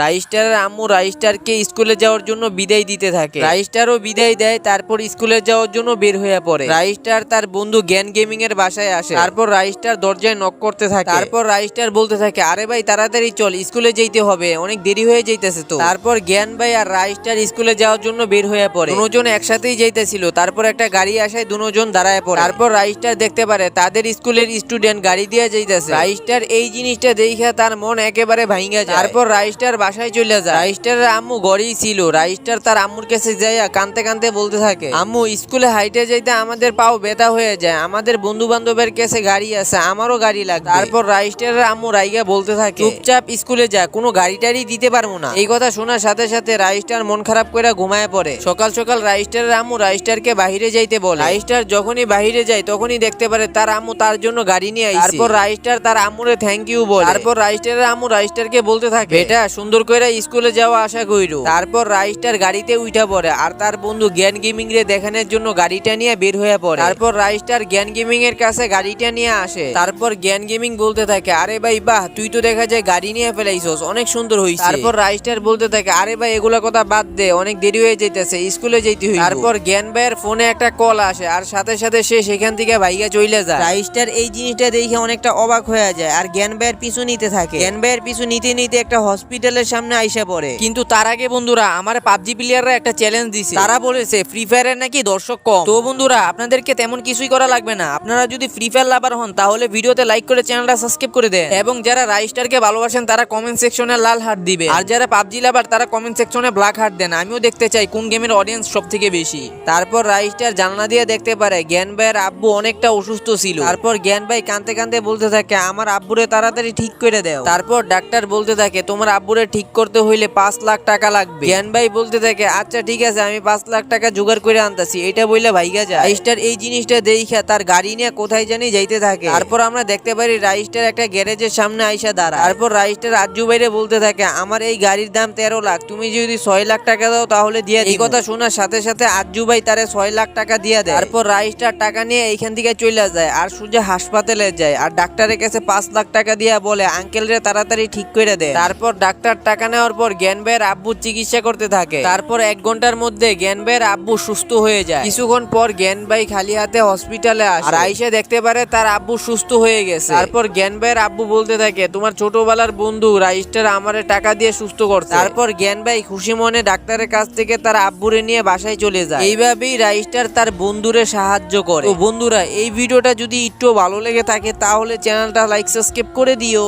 রাইস্টারের আম্মু রাইস্টারকে স্কুলে যাওয়ার জন্য বিদায় দিতে থাকে। রাইস্টারও বিদায় দেয়, তারপর স্কুলে যাওয়ার জন্য বের হয়ে পড়ে। রাইস্টার তার বন্ধু জ্ঞান গেমিং এর বাসায় আসে। তারপর রাইস্টার দরজায় নক করতে থাকে। তারপর রাইস্টার বলতে থাকে, আরে ভাই তাড়াতাড়ি চল, স্কুলে যেতে হবে, অনেক দেরি হয়ে যাইতেছে তো। তারপর জ্ঞান ভাই আর রাইস্টার স্কুলে যাওয়ার জন্য বের হয়ে পড়ে। দুজন একসাথেই যাইতেছিল। তারপর একটা গাড়ি আসায় দুজন দাঁড়ায় পড়ে। তারপর রাইস্টার দেখতে পারে তাদের স্কুলের স্টুডেন্ট গাড়ি দিয়ে যাইতেছে। রাইস্টার এই জিনিসটা দেখে তার মন একেবারে ভাঙা যায়। তারপর রাইস্টার বাসায় চলে যায়। রাইস্টারের আম্মু ঘরেই ছিল। রাইস্টার তার আম্মুর কাছে যাইয়া কাঁদতে কাঁদতে বলতে থাকে, আম্মু স্কুলে হাইটে যাইতে আমাদের পাও ব্যথা হয়ে যায়, আমাদের বন্ধু বান্ধবের কাছে গাড়ি আছে, আমারও গাড়ি লাগবে। তারপর রাইস্টারের আম্মু রাইগা বলতে থাকে, চুপচাপ স্কুলে যা, কোনো গাড়ি টাড়ি দিতে পারবো না। এই কথা শোনার সাথে সাথে রাইস্টার মন খারাপ করে ঘুমায় পড়ে। সকাল সকাল রাইস্টারের আম্মু রাইস্টারকে বাহিরে যাইতে বলে। রাইস্টার যখনই বাহিরে যায় তখনই দেখতে পারে তার আম্মু তার জন্য গাড়ি নিয়ে আইছে। তারপর রাইস্টার তার আম্মুরে থ্যাংক ইউ বলে। তারপর রাইস্টারের আম্মু রাইস্টারকে বলতে থাকে, বেটা সুন্দর করে স্কুলে যাওয়া আশা কইরো। তারপর রাইস্টার গাড়িতে উঠা পড়ে আর তার বন্ধু জ্ঞান গেমিং রে দেখানোর জন্য গাড়িটা নিয়ে বের হয়ে পড়ে। তারপর রাইস্টার জ্ঞান গেমিং এর কাছে গাড়িটা নিয়ে আসে। তারপর জ্ঞান গেমিং বলতে থাকে, আরে ভাই বাহ, তুই তো দেখা যায় গাড়ি নিয়ে ফেলাইছস, অনেক সুন্দর হইছে। তারপর রাইস্টার বলতে থাকে, আরে ভাই এগুলা কথা বাদ দে, অনেক দেরি হয়ে যাইতেছে, স্কুলে যাইতে হইব। তারপর জ্ঞান ভাইয়ের ফোনে একটা কল আসে আর সাথে সাথে সে সেখান থেকে ভাইগা চলে যায়। রাইস্টার এই জিনিসটা দেখে অনেকটা অবাক হয়ে যায় আর জ্ঞান ভাইয়ের পিছু নিতে থাকে। জ্ঞান ভাইয়ের পিছু নিতে নিতে একটা হসপিটালের সামনে আইসা পড়ে। কিন্তু তার আগে বন্ধুরা, আমার পাবজি প্লেয়াররা একটা চ্যালেঞ্জ দিছে। তারা বলেছে ফ্রি ফায়ারের নাকি দর্শক কম। তো বন্ধুরা, আপনাদেরকে তেমন কিছুই করা লাগবে না। আপনারা যদি ফ্রি ফায়ার লাভার হন তাহলে ভিডিওতে লাইক করে চ্যানেলটা সাবস্ক্রাইব করে দেন, এবং যারা রাইস্টারকে ভালোবাসেন তারা কমেন্ট সেকশনে লাল হার্ট দিবে, আর যারা পাবজি লাভার তারা কমেন্ট সেকশনে ব্ল্যাক হার্ট দেন। আমিও দেখতে চাই কোন গেমের অডিয়েন্স সবথেকে বেশি। তারপর রাইস্টার জানলা দিয়ে দেখতে পারে জ্ঞান ভাইয়ের আব্বু অনেকটা অসুস্থ ছিল। তারপর জ্ঞান ভাই কাঁদতে কাঁদতে বলতে থাকে, আমার আব্বুরে তাড়াতাড়ি ঠিক করে দাও। তারপর ডাক্তার বলতে থাকে, তোমার আব্বুরে ঠিক করতে হইলে 5 লাখ টাকা লাগবে। জ্ঞান ভাই বলতে থাকে, আচ্ছা ঠিক আছে, আমি 5 লাখ টাকা জোগাড় করে আনতাছি। এটা বইলা ভাইগা যায়। রাইস্টার এই জিনিসটা দেখা তার গাড়ি নিয়ে কোথায় জানি যাইতে থাকে। তারপর আমরা দেখতে পারি রাইস্টার একটা গ্যারেজের সামনে আইসা দাঁড়ায়। তারপর রাইস্টার আজ্জু ভাইরে বলতে থাকে, আমার এই গাড়ির দাম 13 লাখ, তুমি যদি 6 লাখ টাকা দাও তাহলে দিয়ে দিই। এই কথা শোনার সাথে সাথে আজ্জু ভাই তারে 6 লাখ টাকা দিয়ে দেয়। তারপর রাইস্টার টাকা নিয়ে এইখান থেকে চলে যায় আর সোজা হাসপাতালে যায় আর ডাক্তারের কাছে 5 লাখ টাকা দিয়ে বলে, আঙ্কেল রে তাড়াতাড়ি ঠিক করে দেয়। তারপর ডাক্তার টাকা নেওয়ার পর জ্ঞান ভাইয়ের আব্বু চিকিৎসা করতে থাকে। তারপর 1 ঘন্টার মধ্যে জ্ঞান ভাইয়ের আব্বু সুস্থ হয়ে যায়। কিছুক্ষণ পর জ্ঞান ভাই খালি হাতে হসপিটালে আসে আর আইসা দেখতে পারে তার আব্বু সুস্থ হয়ে গেছে। তারপর জ্ঞান ভাইয়ের আব্বু বলতে থাকে, তোমার ছোটবেলার বন্ধু রাইস্টার আমারে টাকা দিয়ে সুস্থ করছে। তারপর জ্ঞান ভাই খুশি মনে ডাক্তারের কাছ থেকে তার আব্বুরে নিয়ে বাসায় চলে যায়। এইভাবেই রাইস্টার তার বন্ধুরে সাহায্য করে। তো বন্ধুরা, এই ভিডিওটা যদি একটু ভালো লেগে থাকে তাহলে চ্যানেলটা লাইক সাবস্ক্রাইব করে দিও।